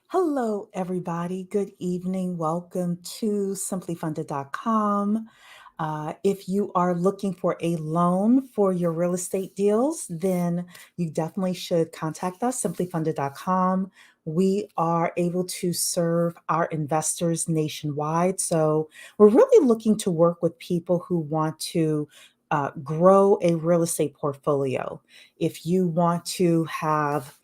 Hello, everybody. Good evening. Welcome to SimpliFunded.com. If you are looking for a loan for your real estate deals, then you definitely should contact us, SimpliFunded.com. We are able to serve our investors nationwide. So we're really looking to work with people who want to grow a real estate portfolio. If you want to have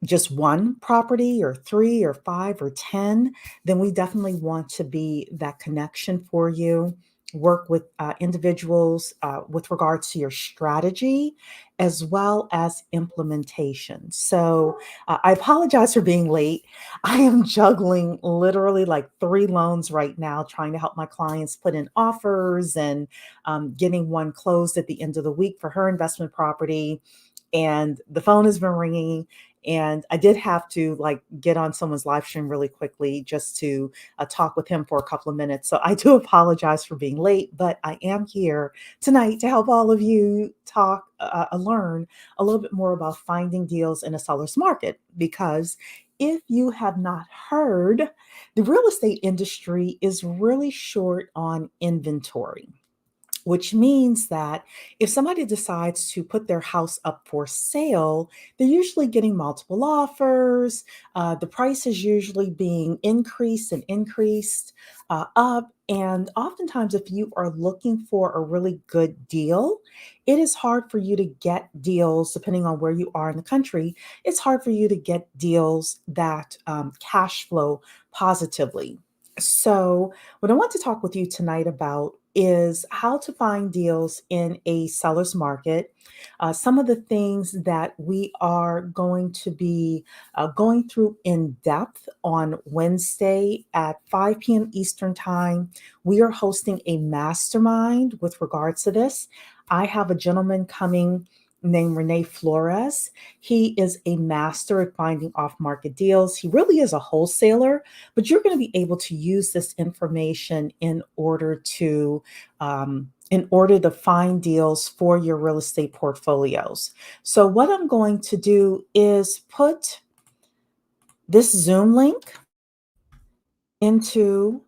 just one property or three or five or 10, then we definitely want to be that connection for you. Work with individuals with regards to your strategy as well as implementation. So I apologize for being late. I am juggling literally like three loans right now, trying to help my clients put in offers and getting one closed at the end of the week for her investment property. And the phone has been ringing, and I did have to like get on someone's live stream really quickly just to talk with him for a couple of minutes. So I do apologize for being late, but I am here tonight to help all of you learn a little bit more about finding deals in a seller's market. Because if you have not heard, the real estate industry is really short on inventory, which means that if somebody decides to put their house up for sale, they're usually getting multiple offers. The price is usually being increased and increased up. And oftentimes, if you are looking for a really good deal, it is hard for you to get deals, depending on where you are in the country. It's hard for you to get deals that cash flow positively. So, what I want to talk with you tonight about is how to find deals in a seller's market. Some of the things that we are going to be going through in depth on Wednesday at 5 p.m. Eastern Time. We are hosting a mastermind with regards to this. I have a gentleman coming named Renee Flores. He is a master at finding off market deals. He really is a wholesaler, but you're going to be able to use this information in order to find deals for your real estate portfolios. So what I'm going to do is put this Zoom link into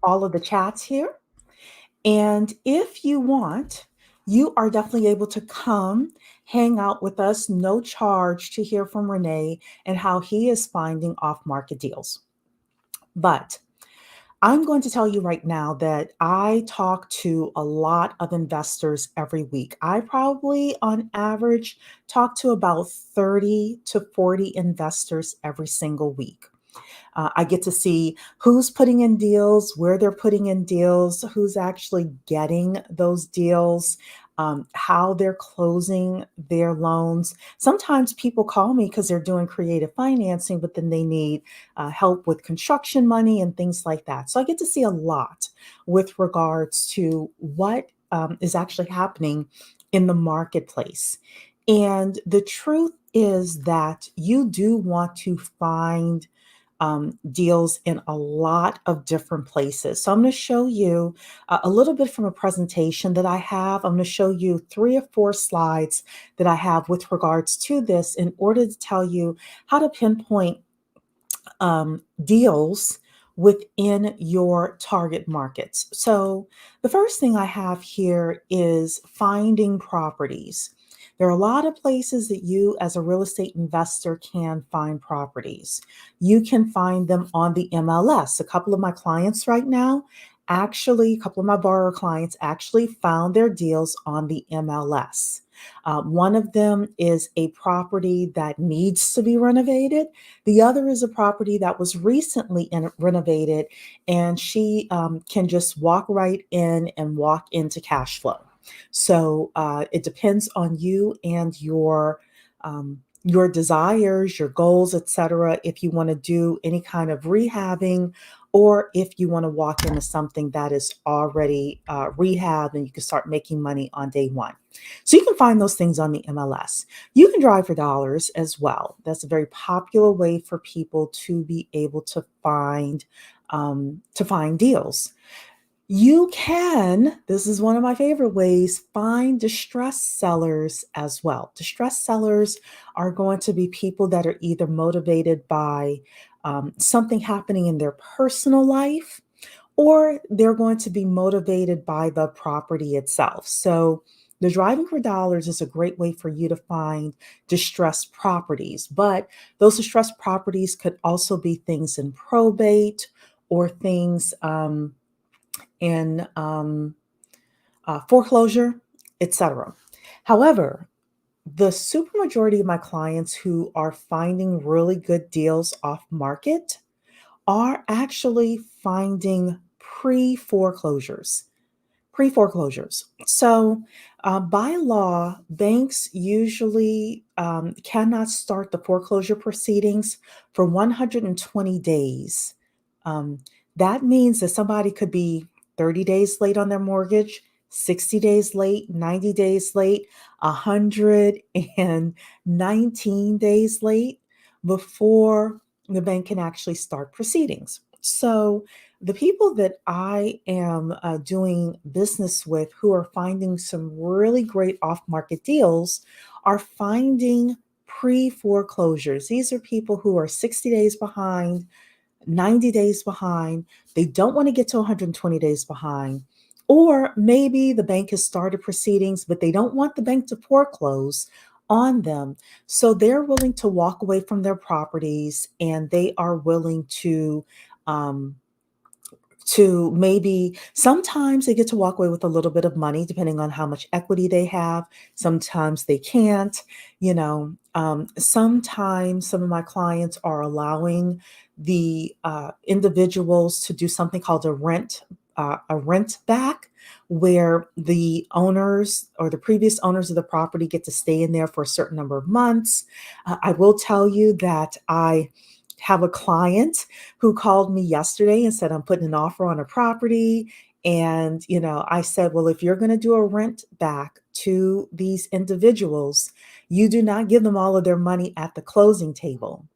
all of the chats here. And if you want, you are definitely able to come hang out with us, no charge, to hear from Renee and how he is finding off market deals. But I'm going to tell you right now that I talk to a lot of investors every week. I probably, on average, talk to about 30 to 40 investors every single week. I get to see who's putting in deals, where they're putting in deals, who's actually getting those deals, how they're closing their loans. Sometimes people call me because they're doing creative financing, but then they need help with construction money and things like that. So I get to see a lot with regards to what is actually happening in the marketplace. And the truth is that you do want to find deals in a lot of different places. So I'm going to show you a little bit from a presentation that I have. I'm going to show you 3 or 4 slides that I have with regards to this in order to tell you how to pinpoint deals within your target markets. So the first thing I have here is finding properties. There are a lot of places that you, as a real estate investor, can find properties. You can find them on the MLS. A couple of my clients right now, actually, a couple of my borrower clients actually found their deals on the MLS. One of them is a property that needs to be renovated. The other is a property that was recently renovated, and she can just walk right in and walk into cash flow. So it depends on you and your desires, your goals, etc. If you want to do any kind of rehabbing, or if you want to walk into something that is already rehabbed and you can start making money on day one. So you can find those things on the MLS. You can drive for dollars as well. That's a very popular way for people to be able to find deals. You can, this is one of my favorite ways, find distressed sellers as well. Distressed sellers are going to be people that are either motivated by something happening in their personal life, or they're going to be motivated by the property itself. So, the driving for dollars is a great way for you to find distressed properties, but those distressed properties could also be things in probate or things in foreclosure, etc. However, the supermajority of my clients who are finding really good deals off market are actually finding pre-foreclosures. Pre-foreclosures. So, by law, banks usually cannot start the foreclosure proceedings for 120 days. Um, that means that somebody could be 30 days late on their mortgage, 60 days late, 90 days late, 119 days late before the bank can actually start proceedings. So, the people that I am doing business with who are finding some really great off market deals are finding pre foreclosures. These are people who are 60 days behind, 90 days behind. They don't want to get to 120 days behind. Or maybe the bank has started proceedings, but they don't want the bank to foreclose on them. So they're willing to walk away from their properties and they are willing um, to maybe sometimes they get to walk away with a little bit of money depending on how much equity they have. Sometimes they can't. Sometimes some of my clients are allowing the individuals to do something called a rent back, where the owners or the previous owners of the property get to stay in there for a certain number of months. I will tell you that I have a client who called me yesterday and said, I'm putting an offer on a property. And, I said, well, if you're going to do a rent back to these individuals, you do not give them all of their money at the closing table.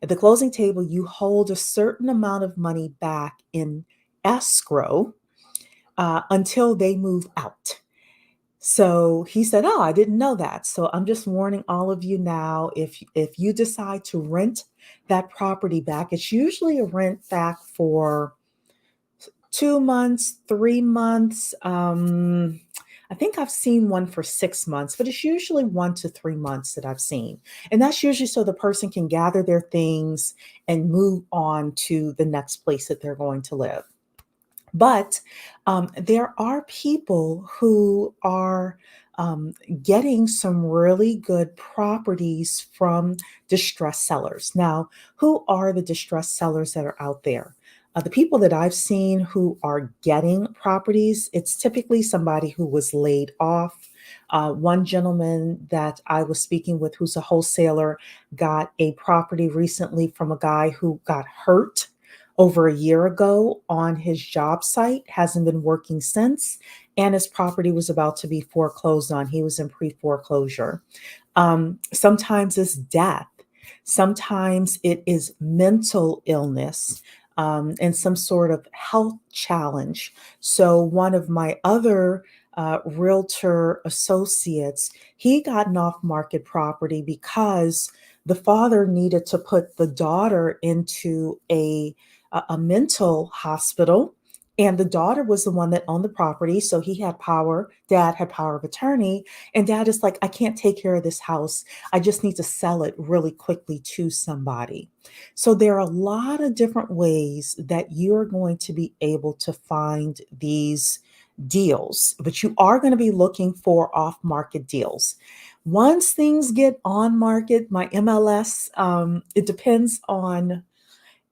At the closing table, you hold a certain amount of money back in escrow until they move out. So he said, "Oh, I didn't know that." So I'm just warning all of you now, if you decide to rent that property back, it's usually a rent back for 2 months, 3 months. I think I've seen one for 6 months, but it's usually 1 to 3 months that I've seen. And that's usually so the person can gather their things and move on to the next place that they're going to live. But there are people who are um, getting some really good properties from distressed sellers. Now, who are the distressed sellers that are out there? The people that I've seen who are getting properties, it's typically somebody who was laid off. One gentleman that I was speaking with, who's a wholesaler, got a property recently from a guy who got hurt over a year ago on his job site, hasn't been working since, and his property was about to be foreclosed on. He was in pre foreclosure. Sometimes it's death, sometimes it is mental illness. And some sort of health challenge. So, one of my other realtor associates, he got an off market property because the father needed to put the daughter into a mental hospital. And the daughter was the one that owned the property. So he had power. Dad had power of attorney. And dad is like, I can't take care of this house. I just need to sell it really quickly to somebody. So there are a lot of different ways that you're going to be able to find these deals, but you are going to be looking for off market deals. Once things get on market, my MLS, it depends on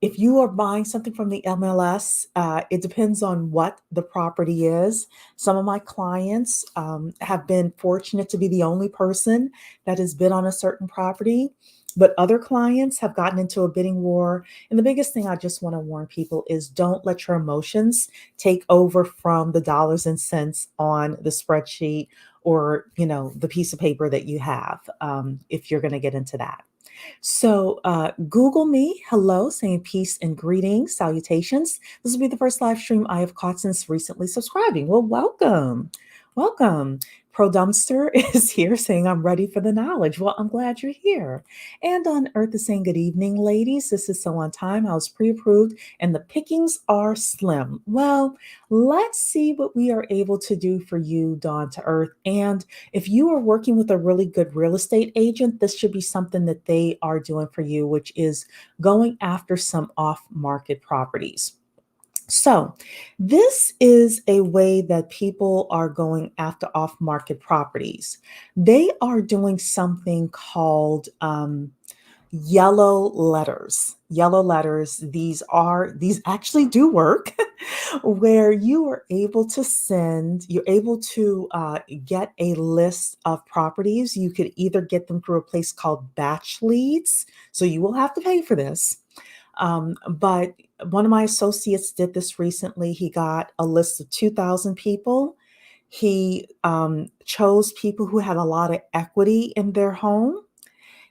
if you are buying something from the MLS, it depends on what the property is. Some of my clients have been fortunate to be the only person that has been on a certain property. But other clients have gotten into a bidding war. And the biggest thing I just want to warn people is don't let your emotions take over from the dollars and cents on the spreadsheet or, the piece of paper that you have, if you're going to get into that. So, Google me, hello, saying peace and greetings, salutations. This will be the first live stream I have caught since recently subscribing. Well, welcome. Welcome. Pro Dumpster is here saying, I'm ready for the knowledge. Well, I'm glad you're here. And on Earth is saying, good evening, ladies. This is so on time. I was pre approved and the pickings are slim. Well, let's see what we are able to do for you, Dawn to Earth. And if you are working with a really good real estate agent, this should be something that they are doing for you, which is going after some off market properties. So, this is a way that people are going after off market properties. They are doing something called yellow letters. Yellow letters, these actually do work. Where you're able to get a list of properties. You could either get them through a place called batch leads, so you will have to pay for this. But one of my associates did this recently. He got a list of 2,000 people. He chose people who had a lot of equity in their home.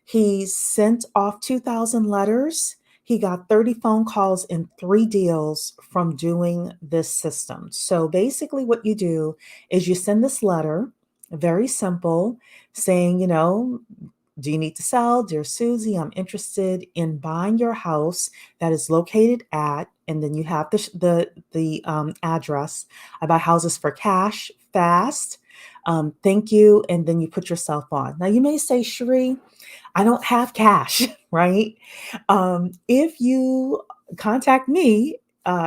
He sent off 2,000 letters. He got 30 phone calls and 3 deals from doing this system. So basically, what you do is you send this letter, very simple, saying, do you need to sell? Dear Susie, I'm interested in buying your house that is located at, and then you have the address. I buy houses for cash, fast. Thank you. And then you put yourself on. Now, you may say, Cheree, I don't have cash, right? If you contact me,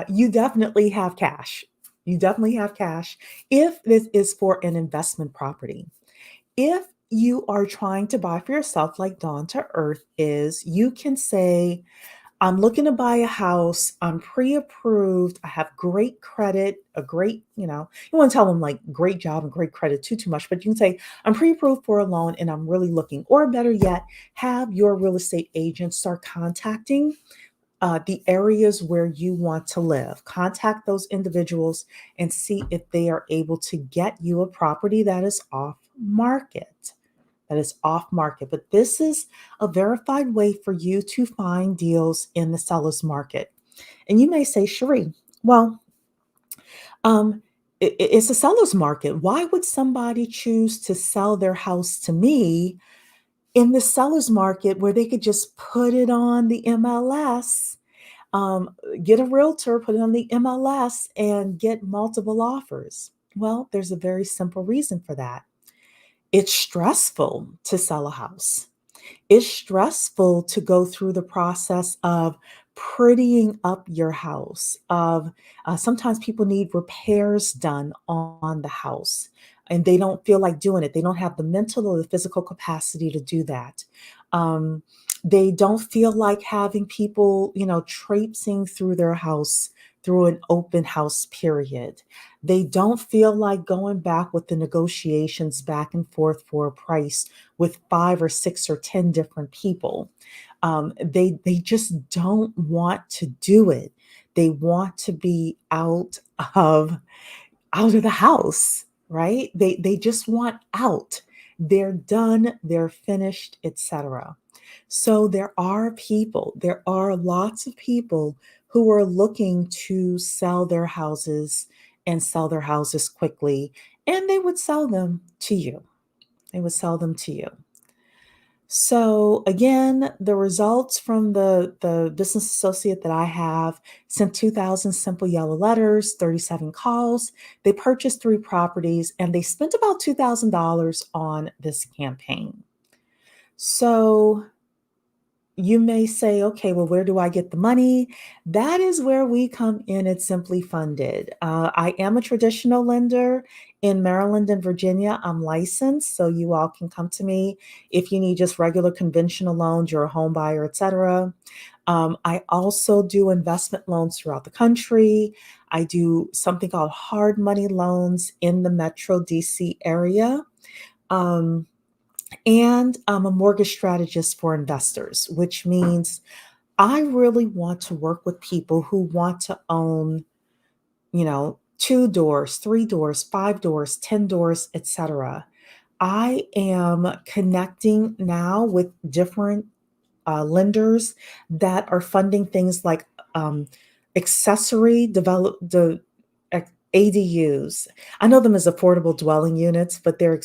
you definitely have cash. You definitely have cash if this is for an investment property. If you are trying to buy for yourself, like Dawn to Earth is, you can say, I'm looking to buy a house. I'm pre-approved. I have great credit, a great, you want to tell them like great job and great credit too much, but you can say, I'm pre-approved for a loan and I'm really looking, or better yet, have your real estate agent start contacting the areas where you want to live. Contact those individuals and see if they are able to get you a property that is off market. That is off market. But this is a verified way for you to find deals in the seller's market. And you may say, Cheree, well, um, it's a seller's market. Why would somebody choose to sell their house to me in the seller's market where they could just put it on the MLS, get a realtor, put it on the MLS, and get multiple offers? Well, there's a very simple reason for that. It's stressful to sell a house. It's stressful to go through the process of prettying up your house. Of sometimes people need repairs done on the house, and they don't feel like doing it. They don't have the mental or the physical capacity to do that. Um, they don't feel like having people, traipsing through their house through an open house period. They don't feel like going back with the negotiations back and forth for a price with 5 or 6 or 10 different people. They just don't want to do it. They want to be of out of the house, right? They just want out. They're done, they're finished, etc. So there are lots of people who are looking to sell their houses and sell their houses quickly, and they would sell them to you. They would sell them to you. So again, the results from the business associate that I have sent 2,000 simple yellow letters, 37 calls. They purchased 3 properties and they spent about $2,000 on this campaign. So you may say, okay, well, where do I get the money? That is where we come in at SimpliFunded. I am a traditional lender in Maryland and Virginia. I'm licensed, so you all can come to me if you need just regular conventional loans, you're a home buyer, etc. I also do investment loans throughout the country. I do something called hard money loans in the Metro DC area. Um, and I'm a mortgage strategist for investors, which means I really want to work with people who want to own, 2 doors, 3 doors, 5 doors, 10 doors, etc. I am connecting now with different lenders that are funding things like um, accessory develop the ADUs. I know them as affordable dwelling units, but they're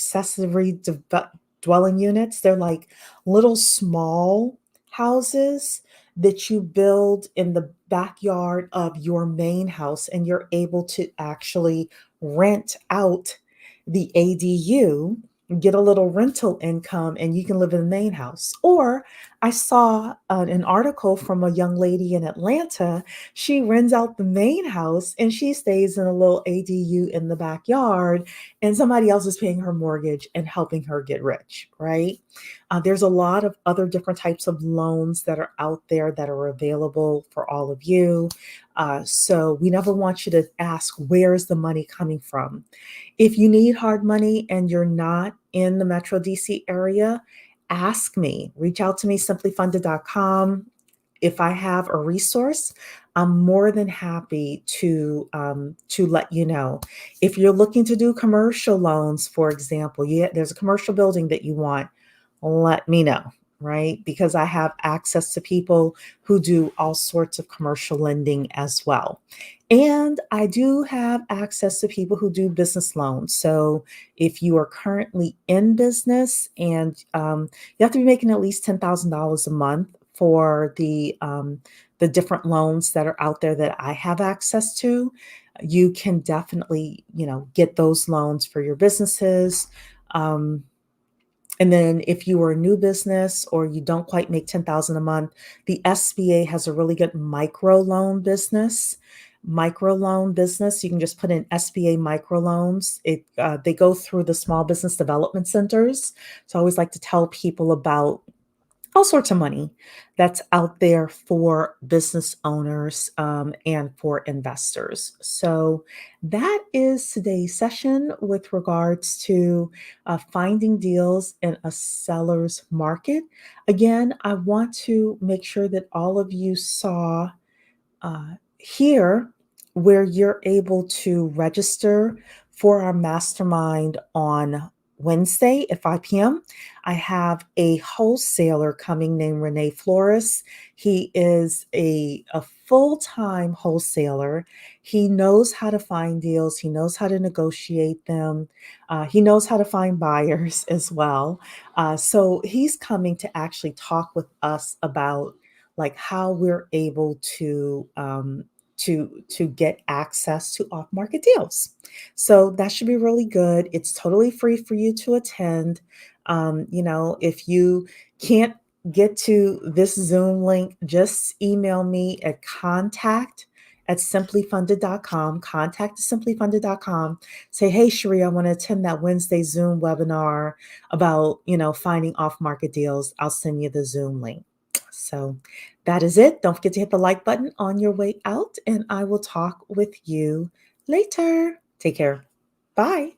dwelling units. They're like little small houses that you build in the backyard of your main house, and you're able to actually rent out the ADU, get a little rental income, and you can live in the main house. Or I saw an article from a young lady in Atlanta. She rents out the main house and she stays in a little ADU in the backyard, and somebody else is paying her mortgage and helping her get rich, right? There's a lot of other different types of loans that are out there that are available for all of you. So we never want you to ask, where is the money coming from? If you need hard money and you're not in the Metro DC area, ask me. Reach out to me, SimpliFunded.com. If I have a resource, I'm more than happy to let you know. If you're looking to do commercial loans, for example, there's a commercial building that you want, let me know, right? Because I have access to people who do all sorts of commercial lending as well. And I do have access to people who do business loans. So if you are currently in business and you have to be making at least $10,000 a month for the different loans that are out there that I have access to, you can definitely, get those loans for your businesses. Um, and then if you are a new business or you don't quite make 10,000 a month, the SBA has a really good microloan business. Microloan business, you can just put in SBA microloans. They go through the small business development centers. So I always like to tell people about all sorts of money that's out there for business owners and for investors. So that is today's session with regards to finding deals in a seller's market. Again, I want to make sure that all of you saw here where you're able to register for our mastermind on Wednesday at 5 p.m. I have a wholesaler coming named Renee Flores. He is a full-time wholesaler. He knows how to find deals. He knows how to negotiate them. He knows how to find buyers as well. So he's coming to actually talk with us about like how we're able to get access to off-market deals. So that should be really good. It's totally free for you to attend. If you can't get to this Zoom link, just email me at contact@simplifunded.com. Contact@simplifunded.com. Say, hey, Cheree, I want to attend that Wednesday Zoom webinar about, finding off-market deals. I'll send you the Zoom link. So that is it. Don't forget to hit the like button on your way out, and I will talk with you later. Take care. Bye.